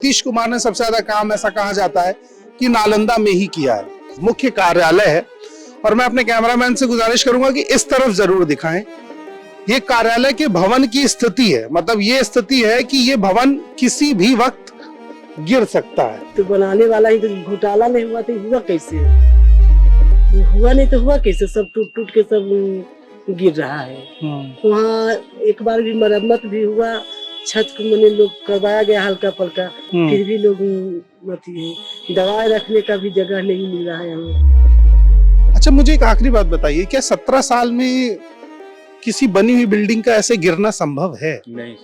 नीतीश कुमार ने सबसे ज्यादा काम ऐसा कहा जाता है कि नालंदा में ही किया है। मुख्य कार्यालय है और मैं अपने कैमरामैन से गुजारिश करूंगा कि इस तरफ जरूर दिखाएं। ये कार्यालय के भवन की स्थिति है, मतलब ये स्थिति है कि ये भवन किसी भी वक्त गिर सकता है। तो बनाने वाला ही तो घोटाला नहीं हुआ तो हुआ कैसे? हुआ नहीं तो हुआ कैसे? सब टूट टूट के सब गिर रहा है। वहाँ एक बार भी मरम्मत भी हुआ, छत को मैंने लोग करवाया गया हल्का फुल्का, फिर भी लोग दवाई रखने का भी जगह नहीं मिल रहा है हमें। अच्छा, मुझे एक आखिरी बात बताइए, क्या 17 साल में किसी बनी हुई बिल्डिंग का ऐसे गिरना संभव है? नहीं,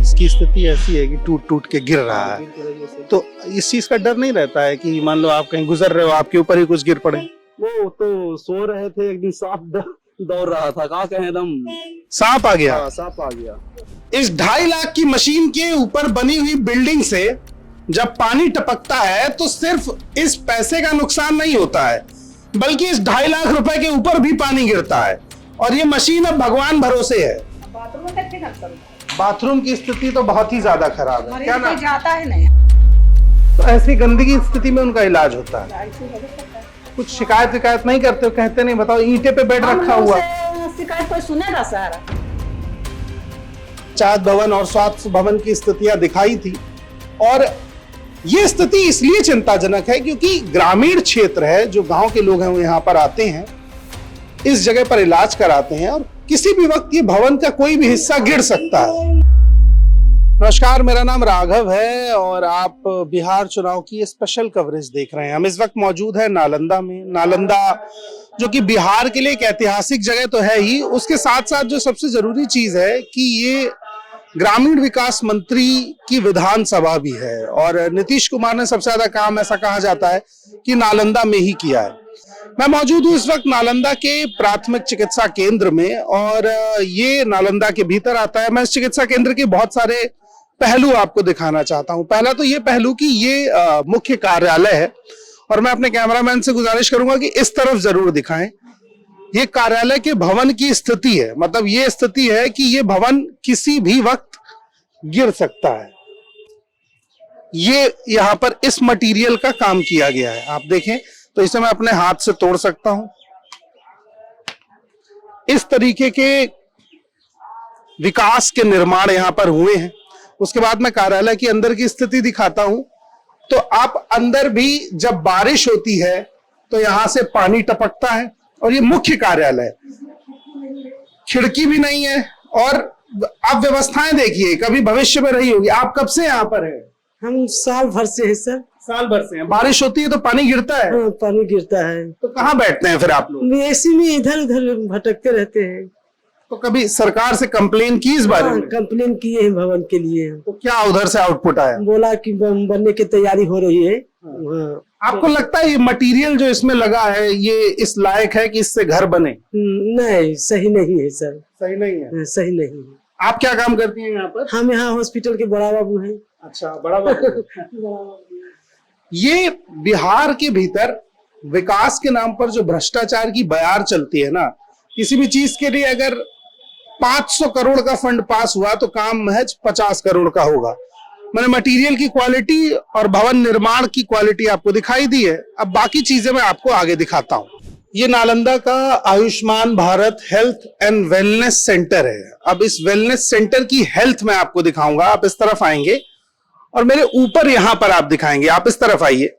इसकी स्थिति ऐसी है कि टूट टूट के गिर रहा है, तो इस चीज का डर नहीं रहता है कि मान लो आप कहीं गुजर रहे हो, आपके ऊपर ही कुछ गिर पड़े? वो तो सो रहे थे, एक दिन सांप दौड़ रहा था, कहाँ कहे एकदम सांप आ गया। सांप आ गया। इस 2.5 लाख की मशीन के ऊपर बनी हुई बिल्डिंग से जब पानी टपकता है तो सिर्फ इस पैसे का नुकसान नहीं होता है, बल्कि इस 2.5 लाख रुपए के ऊपर भी पानी गिरता है। और ये मशीन अब भगवान भरोसे है। बाथरूम की स्थिति तो बहुत ही ज्यादा खराब है। क्या ना जाता है नहीं, तो ऐसी गंदगी स्थिति में उनका इलाज होता है। कुछ शिकायत नहीं करते हो? कहते नहीं, बताओ ईंटे पे बेड रखा हुआ। शिकायत कोई सुनेगा सर? पंचायत भवन और स्वास्थ्य भवन की स्थितियां दिखाई थी, और ये स्थिति इसलिए चिंताजनक है क्योंकि ग्रामीण क्षेत्र है, जो गांव के लोग हैं वो यहाँ पर आते हैं, इस जगह पर इलाज कराते हैं, और किसी भी वक्त ये भवन का कोई भी हिस्सा गिर सकता है। नमस्कार, मेरा नाम राघव है और आप बिहार चुनाव की स्पेशल कवरेज देख रहे हैं। हम इस वक्त मौजूद है नालंदा में। नालंदा जो कि बिहार के लिए एक ऐतिहासिक जगह तो है ही, उसके साथ साथ जो सबसे जरूरी चीज है कि ये ग्रामीण विकास मंत्री की विधानसभा भी है, और नीतीश कुमार ने सबसे ज्यादा काम ऐसा कहा जाता है कि नालंदा में ही किया है। मैं मौजूद हूँ इस वक्त नालंदा के प्राथमिक चिकित्सा केंद्र में, और ये नालंदा के भीतर आता है। मैं इस चिकित्सा केंद्र के बहुत सारे पहलू आपको दिखाना चाहता हूँ। पहला तो ये पहलू कि ये मुख्य कार्यालय है, और मैं अपने कैमरामैन से गुजारिश करूंगा कि इस तरफ जरूर दिखाएं। ये कार्यालय के भवन की स्थिति है, मतलब ये स्थिति है कि ये भवन किसी भी वक्त गिर सकता है। ये यहाँ पर इस मटेरियल का काम किया गया है। आप देखें तो इसे मैं अपने हाथ से तोड़ सकता हूं। इस तरीके के विकास के निर्माण यहाँ पर हुए हैं। उसके बाद मैं कार्यालय के अंदर की स्थिति दिखाता हूं। तो आप अंदर भी जब बारिश होती है तो यहां से पानी टपकता है, और ये मुख्य कार्यालय है। खिड़की भी नहीं है, और आप व्यवस्थाएं देखिए, कभी भविष्य में रही होगी। आप कब से यहाँ पर हैं? हम साल भर से है सर। साल भर से हैं। बारिश होती है तो पानी गिरता है? हाँ, पानी गिरता है। तो कहाँ बैठते हैं फिर आप लोग? ऐसी में इधर उधर भटकते रहते हैं। तो कभी सरकार से कंप्लेन की इस बारे में? कंप्लेन किए हैं भवन के लिए। तो क्या उधर से आउटपुट आया? बोला कि बनने की तैयारी हो रही है। आपको लगता है ये मटेरियल जो इसमें लगा है ये इस लायक है कि इससे घर बने? नहीं, सही नहीं है सर। सही नहीं है? सही नहीं है। आप क्या काम करती हैं यहाँ पर? हम यहाँ हॉस्पिटल के बड़ा बाबू हैं। अच्छा, बड़ा बाबू। ये बिहार के भीतर विकास के नाम पर जो भ्रष्टाचार की बयार चलती है ना, किसी भी चीज के लिए अगर 500 करोड़ का फंड पास हुआ तो काम महज 50 करोड़ का होगा। मैंने मटेरियल की क्वालिटी और भवन निर्माण की क्वालिटी आपको दिखाई दी है। अब बाकी चीजें मैं आपको आगे दिखाता हूँ। ये नालंदा का Ayushman Bharat health and wellness centre है। अब इस वेलनेस सेंटर की हेल्थ मैं आपको दिखाऊंगा। आप इस तरफ आएंगे और मेरे ऊपर यहां पर आप दिखाएंगे। आप इस तरफ आइए।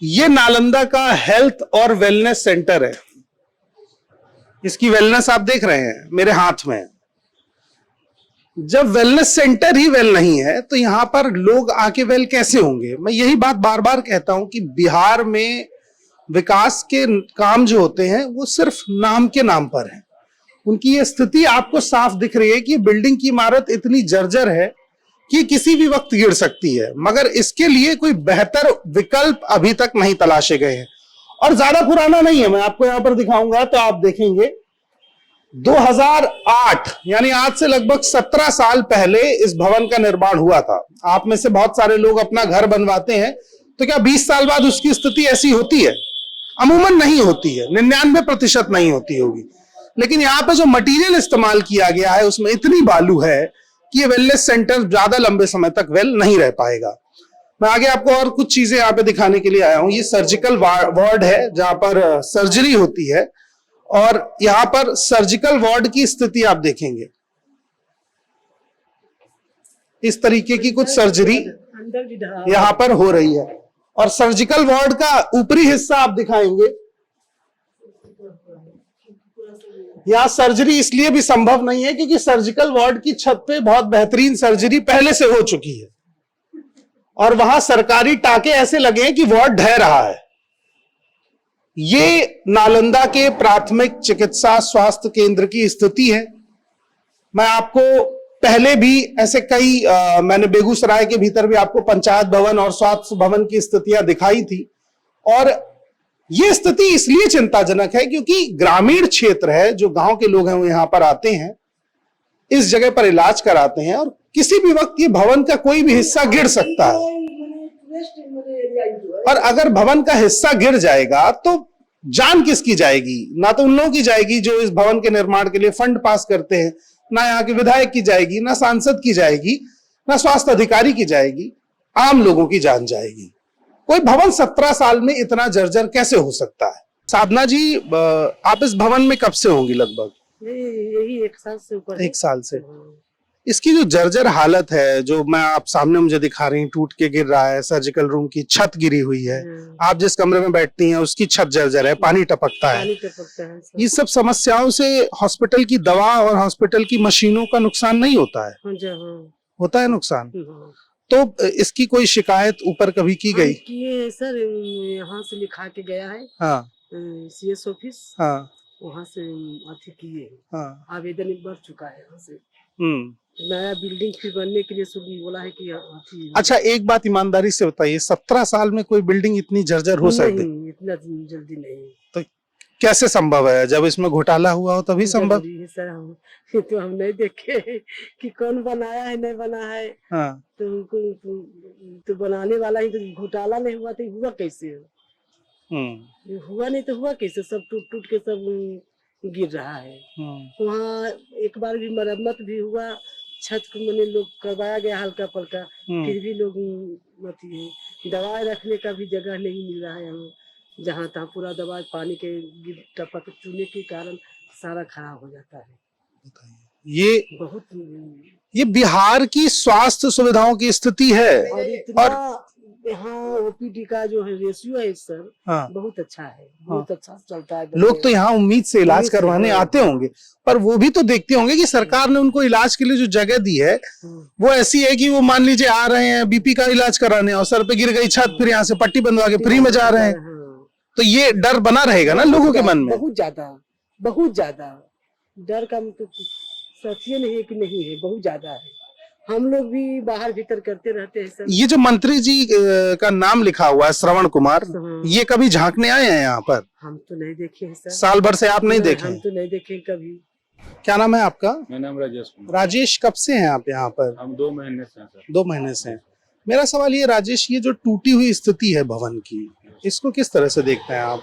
ये नालंदा का हेल्थ और वेलनेस सेंटर है। इसकी वेलनेस आप देख रहे हैं मेरे हाथ में। जब वेलनेस सेंटर ही वेल नहीं है तो यहां पर लोग आके वेल कैसे होंगे? मैं यही बात बार बार कहता हूं कि बिहार में विकास के काम जो होते हैं वो सिर्फ नाम के नाम पर है। उनकी ये स्थिति आपको साफ दिख रही है कि बिल्डिंग की इमारत इतनी जर्जर है कि किसी भी वक्त गिर सकती है, मगर इसके लिए कोई बेहतर विकल्प अभी तक नहीं तलाशे गए हैं। और ज्यादा पुराना नहीं है, मैं आपको यहां पर दिखाऊंगा तो आप देखेंगे 2008 यानी आज से लगभग 17 साल पहले इस भवन का निर्माण हुआ था। आप में से बहुत सारे लोग अपना घर बनवाते हैं, तो क्या 20 साल बाद उसकी स्थिति ऐसी होती है? अमूमन नहीं होती है, 99% नहीं होती होगी। लेकिन यहाँ पे जो मटेरियल इस्तेमाल किया गया है उसमें इतनी बालू है कि ये वेलनेस सेंटर ज्यादा लंबे समय तक वेल नहीं रह पाएगा। मैं आगे आपको और कुछ चीजें यहाँ पे दिखाने के लिए आया हूं। ये सर्जिकल वार्ड है जहां पर सर्जरी होती है, और यहाँ पर सर्जिकल वार्ड की स्थिति आप देखेंगे। इस तरीके की कुछ सर्जरी अंदर भी ढहा यहाँ पर हो रही है, और सर्जिकल वार्ड का ऊपरी हिस्सा आप दिखाएंगे। यहाँ सर्जरी इसलिए भी संभव नहीं है क्योंकि सर्जिकल वार्ड की छत पे बहुत बेहतरीन सर्जरी पहले से हो चुकी है, और वहां सरकारी टाके ऐसे लगे हैं कि वार्ड ढह रहा है। ये नालंदा के प्राथमिक चिकित्सा स्वास्थ्य केंद्र की स्थिति है। मैं आपको पहले भी ऐसे कई मैंने बेगूसराय के भीतर भी आपको पंचायत भवन और स्वास्थ्य भवन की स्थितियां दिखाई थी, और ये स्थिति इसलिए चिंताजनक है क्योंकि ग्रामीण क्षेत्र है, जो गांव के लोग हैं वो यहां पर आते हैं, इस जगह पर इलाज कराते हैं, और किसी भी वक्त ये भवन का कोई भी हिस्सा गिर सकता है। और अगर भवन का हिस्सा गिर जाएगा तो जान किसकी जाएगी? ना तो उन लोगों की जाएगी जो इस भवन के निर्माण के लिए फंड पास करते हैं, ना यहाँ के विधायक की जाएगी, ना सांसद की जाएगी, ना स्वास्थ्य अधिकारी की जाएगी, आम लोगों की जान जाएगी। कोई भवन 17 साल में इतना जर्जर कैसे हो सकता है? साधना जी, आप इस भवन में कब से होंगी? लगभग यही 1 साल से ऊपर। 1 साल से। इसकी जो जर्जर हालत है, जो मैं आप सामने मुझे दिखा रही, टूट के गिर रहा है, सर्जिकल रूम की छत गिरी हुई है, आप जिस कमरे में बैठती हैं उसकी छत जर्जर है, पानी टपकता है। ये सब समस्याओं से हॉस्पिटल की दवा और हॉस्पिटल की मशीनों का नुकसान नहीं होता है? होता है नुकसान। तो इसकी कोई शिकायत ऊपर कभी की गई? किए सर, यहाँ से लिखा के गया है। हाँ। CS ऑफिस, हाँ। वहाँ से अथी किए। हाँ। आवेदन बढ़ चुका है यहाँ से। नया बिल्डिंग फिर बनने के लिए बोला है कि अच्छा, एक बात ईमानदारी से बताइए, 17 साल में कोई बिल्डिंग इतनी जर्जर हो सकती? नहीं, इतना जल्दी नहीं। तो कैसे संभव है? जब इसमें घोटाला हुआ हो तभी संभव है सर। हम नहीं देखे कि कौन बनाया है नहीं बना है। हाँ। तो बनाने वाला ही, तो घोटाला नहीं हुआ तो हुआ कैसे? हुआ नहीं तो हुआ कैसे? सब टूट टूट के सब गिर रहा है। वहाँ एक बार भी मरम्मत भी हुआ, छत को मैंने लोग करवाया गया हल्का पल्का, फिर भी लोग दवाई रखने का भी जगह नहीं मिल रहा है। हम जहाँ तहाँ पूरा दवाई पानी के टपक चूने के कारण सारा खराब हो जाता है। ये बिहार की स्वास्थ्य सुविधाओं की स्थिति है। और यहाँ OPD का जो है रेशियो है सर, हाँ, बहुत अच्छा है। बहुत अच्छा चलता है। लोग तो यहाँ उम्मीद से इलाज करवाने आते होंगे, पर वो भी तो देखते होंगे कि सरकार ने उनको इलाज के लिए जो जगह दी है वो ऐसी है कि वो मान लीजिए आ रहे हैं BP का इलाज कराने और सर पे गिर गई छत, फिर यहाँ से पट्टी बंधवा के फ्री में जा रहे हैं। तो ये डर बना रहेगा ना लोगों के मन में। बहुत ज्यादा डर का मतलब सच्ची नहीं है कि नहीं है, बहुत ज्यादा है। हम लोग भी बाहर भीतर करते रहते हैं सर। ये जो मंत्री जी का नाम लिखा हुआ है श्रवण कुमार, ये कभी झांकने आए हैं यहाँ पर? हम तो नहीं देखे हैं सर। साल भर से आप नहीं देखे? हम तो नहीं देखे कभी। क्या नाम है आपका? मेरा नाम राजेश कुमार। राजेश, कब से हैं आप यहाँ पर? हम 2 महीने से हैं सर। 2 महीने से हैं। मेरा सवाल ये राजेश, ये जो टूटी हुई स्थिति है भवन की, इसको किस तरह से देखते हैं आप?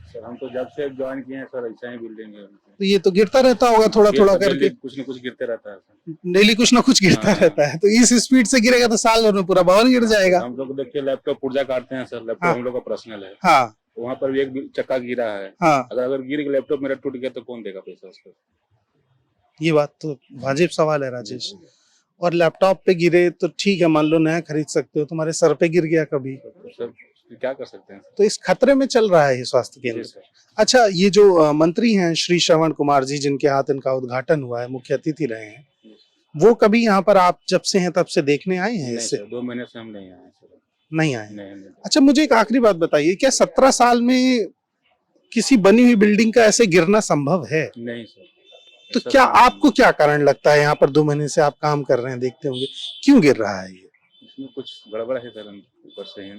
सर हम तो जब से ज्वाइन किए हैं सर ऐसा ही बिल्डिंग है। तो ये तो गिरता रहता होगा थोड़ा थोड़ा करके? कुछ न कुछ गिरते रहता है, डेली कुछ ना कुछ गिरता रहता है। तो इस स्पीड से गिरेगा तो साल भर में पूरा भवन गिर जाएगा। हम लोग देखिए लैपटॉप पुर्जा काटते हैं सर, लैपटॉप हम लोग का पर्सनल है। हाँ। वहाँ पर भी एक चक्का गिरा है। हाँ। अगर गिर गया लैपटॉप मेरा टूट गया तो कौन देगा पैसा उसको? ये बात तो वाजिब सवाल है राजेश। और लैपटॉप पे गिरे तो ठीक है, मान लो नया खरीद सकते हो, तुम्हारे सर पे गिर गया कभी तो सर क्या कर सकते हैं? तो इस खतरे में चल रहा है ये स्वास्थ्य केंद्र। अच्छा, ये जो मंत्री हैं श्री श्रवण कुमार जी, जिनके हाथ इनका उद्घाटन हुआ है, मुख्य अतिथि रहे हैं, वो कभी यहाँ पर आप जब से हैं तब से देखने आए हैं? इससे 2 महीने से हम नहीं आए सर। नहीं आए? नहीं। अच्छा, मुझे एक आखिरी बात बताइए, क्या 17 साल में किसी बनी हुई बिल्डिंग का ऐसे गिरना संभव है? नहीं सर। तो क्या आपको क्या कारण लगता है, यहाँ पर 2 महीने से आप काम कर रहे हैं, देखते होंगे, क्यों गिर रहा है ये? इसमें कुछ गड़बड़ है सर, ऊपर से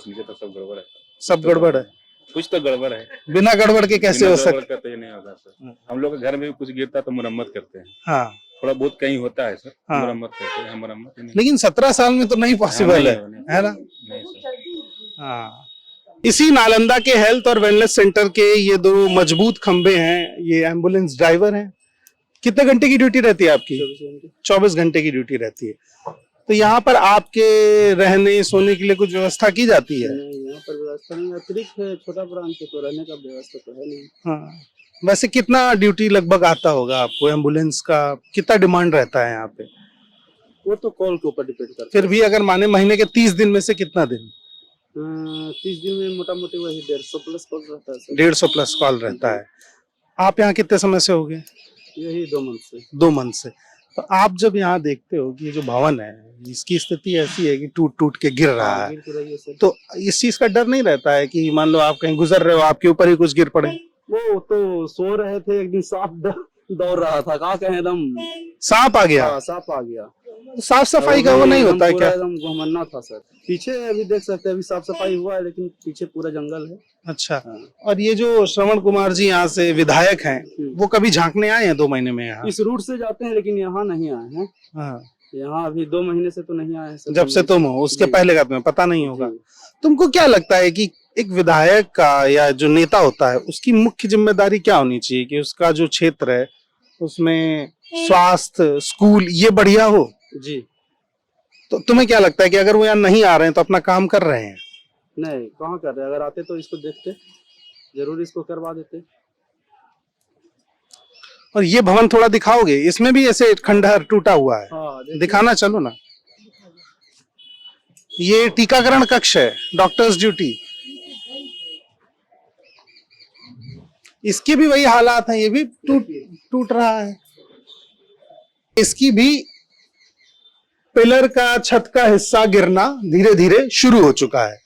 नीचे तक सब गड़बड़ है। सब गड़बड़ है? कुछ तो गड़बड़ है। बिना गड़बड़ के कैसे हो सकता है? तो ये नहीं होगा सर। हम लोग के घर में भी कुछ गिरता तो मुरम्मत करते हैं। हाँ। थोड़ा बहुत कहीं होता है सर। हाँ। मुरम्मत करते हैं, मुरम्मत नहीं। लेकिन 17 साल में तो नहीं पॉसिबल है ना? नहीं सर। हाँ। इसी नालंदा के हेल्थ और वेलनेस सेंटर के ये 2 मजबूत खंबे हैं, ये एम्बुलेंस ड्राइवर हैं, कितने घंटे की ड्यूटी रहती है आपकी? 24 घंटे। 24 घंटे की ड्यूटी रहती है। तो यहाँ पर आपके रहने सोने के लिए कुछ व्यवस्था की जाती है? नहीं, यहाँ पर व्यवस्था नहीं, अतिरिक्त है, छोटा ब्रांच है तो रहने का व्यवस्था तो है नहीं। हाँ, वैसे कितना ड्यूटी लगभग आता होगा आपको? एम्बुलेंस का कितना डिमांड रहता है यहाँ पे? वो तो कॉल के ऊपर डिपेंड करता फिर भी अगर माने महीने के 30 दिन में से कितना दिन? है। 30 दिन में मोटा मोटी वही 150 प्लस कॉल रहता है सर। 150 प्लस कॉल रहता है। आप यहाँ कितने समय से हो गए? यही 2 मंथ से। 2 मंथ से। तो आप जब यहाँ देखते हो कि ये जो भवन है इसकी स्थिति ऐसी है कि टूट टूट के गिर रहा है, गिर तो रही है सर। तो इस चीज का डर नहीं रहता है कि मान लो आप कहीं गुजर रहे हो, आपके ऊपर ही कुछ गिर पड़े? वो तो सो रहे थे, एक दिन सांप दौड़ रहा था, कहा कहें एकदम सांप आ गया? सांप आ गया। साफ सफाई का वो नहीं होता है क्या? एकदम घुमन्ना था सर। पीछे अभी देख सकते हैं, अभी साफ सफाई हुआ है लेकिन पीछे पूरा जंगल है। अच्छा। हाँ। और ये जो श्रवण कुमार जी यहाँ से विधायक हैं, वो कभी झांकने आए हैं 2 महीने में यहाँ? इस रूट से जाते हैं लेकिन यहाँ नहीं आए हैं। हाँ। यहाँ अभी 2 महीने से तो नहीं आए हैं सर। जब से तुम हो, उसके जी। पहले का तुम्हें पता नहीं होगा। जी। तुमको क्या लगता है कि एक विधायक का या जो नेता होता है उसकी मुख्य जिम्मेदारी क्या होनी चाहिए कि उसका जो क्षेत्र है उसमें स्वास्थ्य, स्कूल ये बढ़िया हो? जी। तो तुम्हें क्या लगता है कि अगर वो यहाँ नहीं आ रहे हैं तो अपना काम कर रहे हैं? नहीं, कहाँ कर रहे हैं? अगर आते तो इसको देखते, जरूर इसको करवा देते। और ये भवन थोड़ा दिखाओगे? इसमें भी ऐसे खंडहर टूटा हुआ है। हाँ, दिखाना चलो ना। ये टीकाकरण कक्ष है, डॉक्टर्स ड्यूटी। इसके भी वही हालात हैं, ये भी टूट रहा है। इसकी भी पिलर का, छत का हिस्सा गिरना धीरे धीरे शुरू हो चुका है।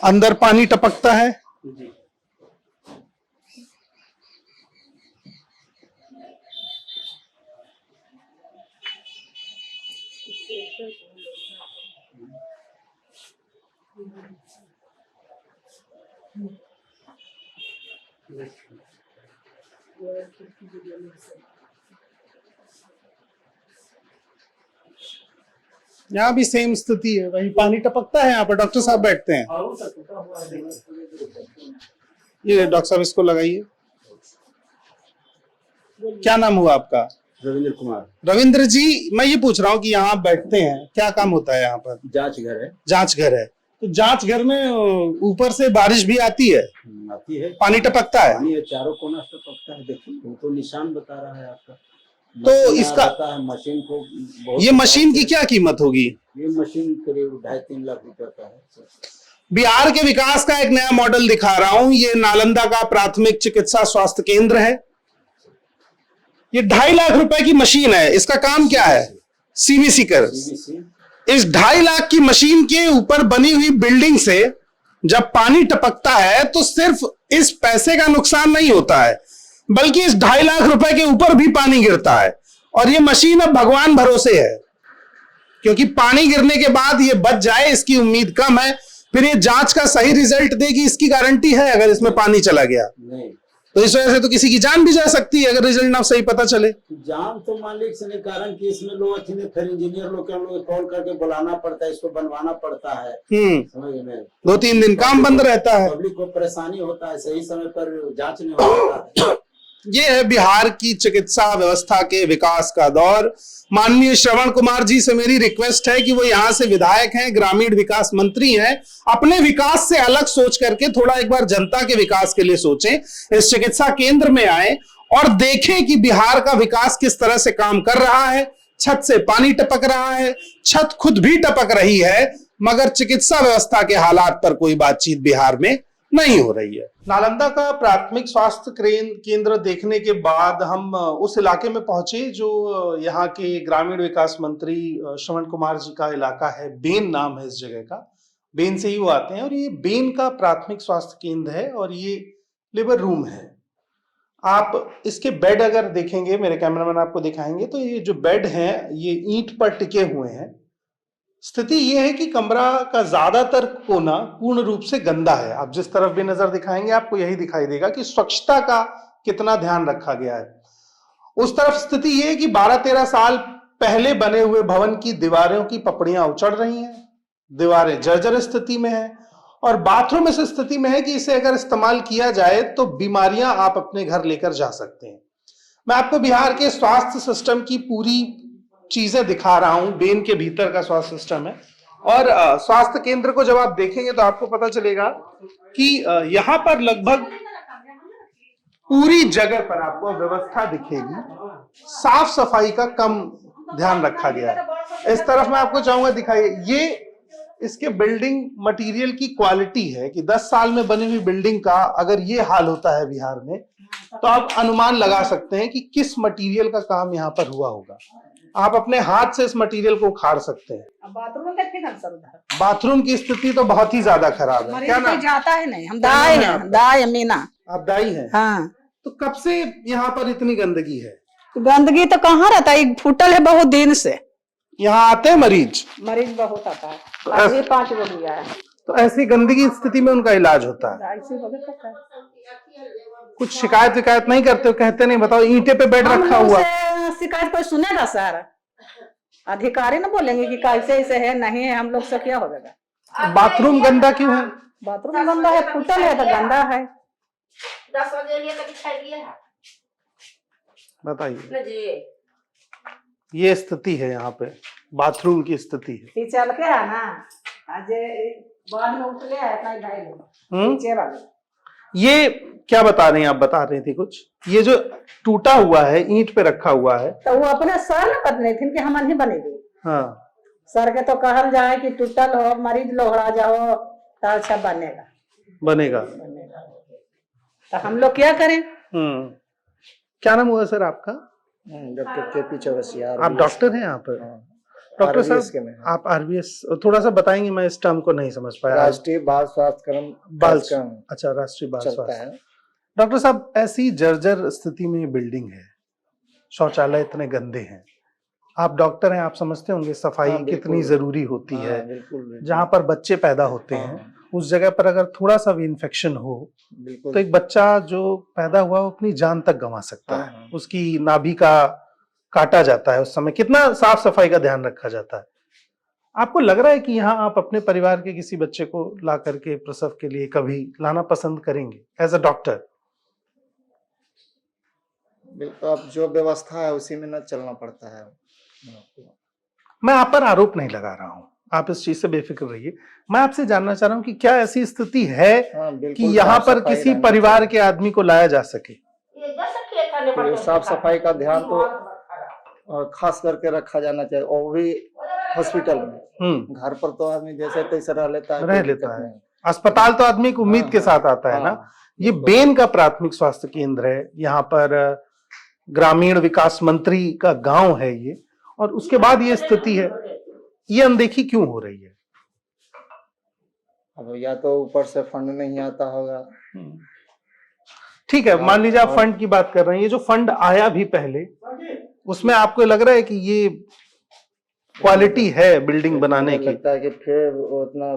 अंदर पानी टपकता है। जी। यहाँ भी सेम स्थिति है, वही पानी टपकता है। यहाँ पर डॉक्टर साहब बैठते हैं। ये डॉक्टर साहब इसको लगाइए। क्या नाम हुआ आपका? रविंद्र कुमार। रविंद्र जी, मैं ये पूछ रहा हूँ कि यहाँ बैठते हैं, क्या काम होता है यहाँ पर? जांच घर है। जांच घर है। तो जांच घर में ऊपर से बारिश भी आती है, पानी टपकता है। पानी चारों कोना से टपकता है। देखिए वो तो निशान बता रहा है आपका। तो इसका मशीन को ये मशीन की क्या कीमत होगी? ये मशीन करीब 2.5-3 लाख रुपए का है। बिहार के विकास का एक नया मॉडल दिखा रहा हूं। ये नालंदा का प्राथमिक चिकित्सा स्वास्थ्य केंद्र है। ये 2.5 लाख रुपए की मशीन है। इसका काम क्या है? सीवीसी कर। इस 2.5 लाख की मशीन के ऊपर बनी हुई बिल्डिंग से जब पानी टपकता है तो सिर्फ इस पैसे का नुकसान नहीं होता है, बल्कि इस 2.5 लाख रुपए के ऊपर भी पानी गिरता है। और ये मशीन अब भगवान भरोसे है, क्योंकि पानी गिरने के बाद ये बच जाए इसकी उम्मीद कम है। फिर ये जांच का सही रिजल्ट देगी, इसकी गारंटी है अगर इसमें पानी चला गया नहीं। तो इस वजह से तो किसी की जान भी जा सकती है अगर रिजल्ट ना सही पता चले। जान तो मालिक से नहीं, कारण कि इसमें लोग अच्छे फिर इंजीनियर लोग के हम लोग कॉल करके बुलाना पड़ता है, इसको बनवाना पड़ता है। समझ में 2-3 दिन काम बंद रहता है। पब्लिक को परेशानी होता है, सही समय पर जांच नहीं हो पाता है। ये है बिहार की चिकित्सा व्यवस्था के विकास का दौर। माननीय श्रवण कुमार जी से मेरी रिक्वेस्ट है कि वो यहाँ से विधायक हैं, ग्रामीण विकास मंत्री हैं, अपने विकास से अलग सोच करके थोड़ा एक बार जनता के विकास के लिए सोचें। इस चिकित्सा केंद्र में आए और देखें कि बिहार का विकास किस तरह से काम कर रहा है। छत से पानी टपक रहा है, छत खुद भी टपक रही है, मगर चिकित्सा व्यवस्था के हालात पर कोई बातचीत बिहार में नहीं हो रही है। नालंदा का प्राथमिक स्वास्थ्य केंद्र देखने के बाद हम उस इलाके में पहुंचे जो यहाँ के ग्रामीण विकास मंत्री श्रवण कुमार जी का इलाका है। बेन नाम है इस जगह का, बेन से ही वो आते हैं। और ये बेन का प्राथमिक स्वास्थ्य केंद्र है और ये लेबर रूम है। आप इसके बेड अगर देखेंगे, मेरे कैमरामैन आपको दिखाएंगे, तो ये जो बेड हैं ये ईंट पर टिके हुए हैं। स्थिति यह है कि कमरा का ज्यादातर कोना पूर्ण रूप से गंदा है। आप जिस तरफ भी नजर दिखाएंगे आपको यही दिखाई देगा कि स्वच्छता का कितना ध्यान रखा गया है। उस तरफ स्थिति यह है कि 12-13 साल पहले बने हुए भवन की दीवारों की पपड़ियां उचड़ रही हैं, दीवारें जर्जर स्थिति में हैं और बाथरूम इस स्थिति में है कि इसे अगर इस्तेमाल किया जाए तो बीमारियां आप अपने घर लेकर जा सकते हैं। मैं आपको बिहार के स्वास्थ्य सिस्टम की पूरी चीजें दिखा रहा हूं। बेन के भीतर का स्वास्थ्य सिस्टम है और स्वास्थ्य केंद्र को जब आप देखेंगे तो आपको पता चलेगा कि यहां पर लगभग पूरी जगह पर आपको व्यवस्था दिखेगी। साफ सफाई का कम ध्यान रखा गया है। इस तरफ मैं आपको चाहूंगा दिखाइए, ये इसके बिल्डिंग मटेरियल की क्वालिटी है कि 10 साल में बनी हुई बिल्डिंग का अगर ये हाल होता है बिहार में, तो आप अनुमान लगा सकते हैं कि किस मटेरियल का काम यहाँ पर हुआ होगा। आप अपने हाथ से इस मटेरियल को उखाड़ सकते हैं। बाथरूम की स्थिति तो बहुत ही ज्यादा खराब है। क्या नाम? जाता है नहीं, हम दाई हैं, दाई मीना। आप दाई हैं? हाँ। तो कब से यहाँ पर इतनी गंदगी है? गंदगी तो कहाँ रहता है, फूटल है बहुत दिन से। यहाँ आते हैं मरीज बहुत आता है, अभी 5 लोग लिया है। तो ऐसी गंदगी स्थिति में उनका इलाज होता है। कुछ शिकायत नहीं करते हो? कहते नहीं, बताओ ईंटे पे बेड रखा हुआ। शिकायत कोई सुनेगा सर? अधिकारी ना बोलेंगे कि कैसे ऐसे है, नहीं है, हम लोग से क्या हो जाएगा। बाथरूम गंदा क्यों है? बाथरूम गंदा है, फूटल है तो गंदा है। बताइए, ये स्थिति है यहाँ पे, बाथरूम की स्थिति है। चल के है ना, आज बाद में उठले है। ये क्या बता रही हैं आप? बता रही थी कुछ, ये जो टूटा हुआ है ईंट पे रखा हुआ है, तो वो अपने सर न बदले थे कि हम नहीं बनेगी। हाँ, सर के तो कहल जाए कि टूटल हो, मरीज लोहड़ा जाओ तो अच्छा बनेगा। तो हम लोग क्या करें? क्या नाम हुआ सर आपका? डॉक्टर के चौरसिया। आप डॉक्टर हैं यहाँ पर? डॉक्टर साहब, आप आरबीएस थोड़ा सा बताएंगे, मैं इस टर्म को नहीं समझ पाया। राष्ट्रीय बाल स्वास्थ्य कार्यक्रम। अच्छा, राष्ट्रीय बाल स्वास्थ्य। डॉक्टर साहब, ऐसी जर्जर स्थिति में ये बिल्डिंग है, शौचालय इतने गंदे हैं, आप डॉक्टर हैं, आप समझते होंगे सफाई कितनी जरूरी होती है। जहाँ पर बच्चे पैदा होते हैं उस जगह पर अगर थोड़ा सा भी इन्फेक्शन हो तो एक बच्चा जो पैदा हुआ वो अपनी जान तक गंवा सकता है। उसकी नाभि का काटा जाता है, उस समय कितना साफ सफाई का ध्यान रखा जाता है। आपको लग रहा है कि यहाँ आप अपने परिवार के किसी बच्चे को ला करके प्रसव के लिए कभी लाना पसंद करेंगे एज अ डॉक्टर? बिल्कुल, अब जो व्यवस्था है उसी में न चलना पड़ता है। मैं आप पर आरोप नहीं लगा रहा हूँ, आप इस चीज से बेफिक्र रहिए। मैं आपसे जानना चाह रहा हूँ कि क्या ऐसी स्थिति है कि यहाँ पर किसी परिवार के आदमी को लाया जा सके? साफ सफाई का ध्यान तो खास करके रखा जाना चाहिए, और भी हॉस्पिटल में। घर पर तो आदमी जैसे तैसे रह लेता है। अस्पताल तो आदमी की उम्मीद के साथ आता है ना। ये बेन का प्राथमिक स्वास्थ्य केंद्र है, यहाँ पर ग्रामीण विकास मंत्री का गांव है ये, और उसके बाद ये स्थिति है। ये अनदेखी क्यों हो रही है? अब या तो ऊपर से फंड नहीं आता होगा। ठीक है, मान लीजिए आप फंड की बात कर रहे हैं, ये जो फंड आया भी पहले, उसमें आपको लग रहा है कि ये क्वालिटी है बिल्डिंग बनाने की? लगता है कि फिर उतना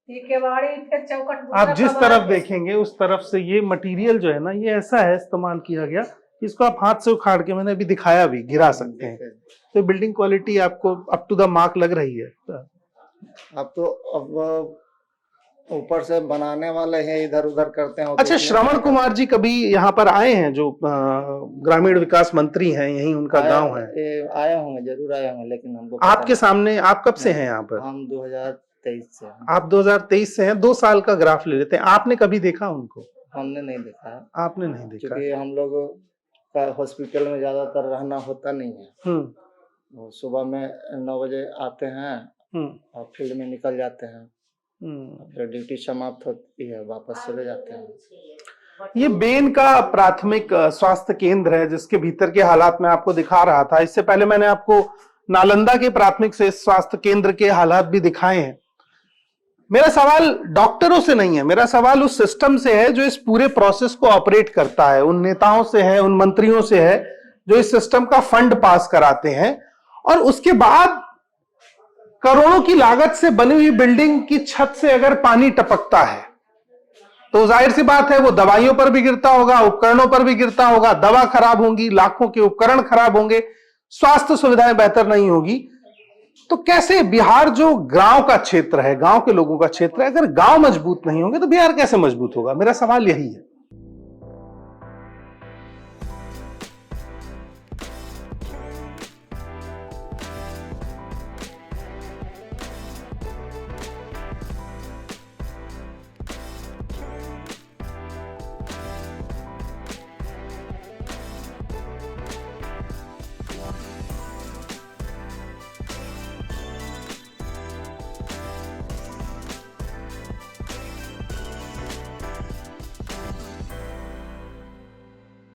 तो आप जिस तरफ देखेंगे उस तरफ से ये मटेरियल जो है ना, ये ऐसा है इस्तेमाल किया गया, इसको आप हाथ से उखाड़ के, मैंने अभी दिखाया भी, गिरा सकते हैं। तो बिल्डिंग क्वालिटी आपको अप टू द मार्क लग रही है? अब ऊपर से बनाने वाले हैं, इधर उधर करते हैं। अच्छा, श्रवण कुमार जी कभी यहाँ पर आए हैं, जो ग्रामीण विकास मंत्री हैं, यही उनका गांव है? आए होंगे, जरूर आए होंगे, लेकिन हमको आपके सामने। आप कब से हैं यहाँ पर? हम 2023 से हैं। आप 2023 से हैं। 2 साल का ग्राफ ले लेते हैं। आपने कभी देखा उनको? हमने नहीं देखा। आपने नहीं देखा? क्योंकि हम लोग का हॉस्पिटल में ज्यादातर रहना होता नहीं है। सुबह में 9 बजे आते हैं और फील्ड में निकल जाते हैं, फिर ड्यूटी समाप्त होती है, वापस चले जाते हैं। ये बेन का प्राथमिक स्वास्थ्य केंद्र है, जिसके भीतर के हालात मैं आपको दिखा रहा था। इससे पहले मैंने आपको नालंदा के प्राथमिक स्वास्थ्य केंद्र के हालात भी दिखाए हैं। मेरा सवाल डॉक्टरों से नहीं है, मेरा सवाल उस सिस्टम से है जो इस पूरे प्रोसेस को ऑपरेट करता है, उन नेताओं से है, उन मंत्रियों से है जो इस सिस्टम का फंड पास कराते हैं, और उसके बाद करोड़ों की लागत से बनी हुई बिल्डिंग की छत से अगर पानी टपकता है तो जाहिर सी बात है वो दवाइयों पर भी गिरता होगा, उपकरणों पर भी गिरता होगा, दवा खराब होंगी, लाखों के उपकरण खराब होंगे, स्वास्थ्य सुविधाएं बेहतर नहीं होगी। तो कैसे बिहार जो गांव का क्षेत्र है, गांव के लोगों का क्षेत्र है, अगर गांव मजबूत नहीं होंगे तो बिहार कैसे मजबूत होगा? मेरा सवाल यही है।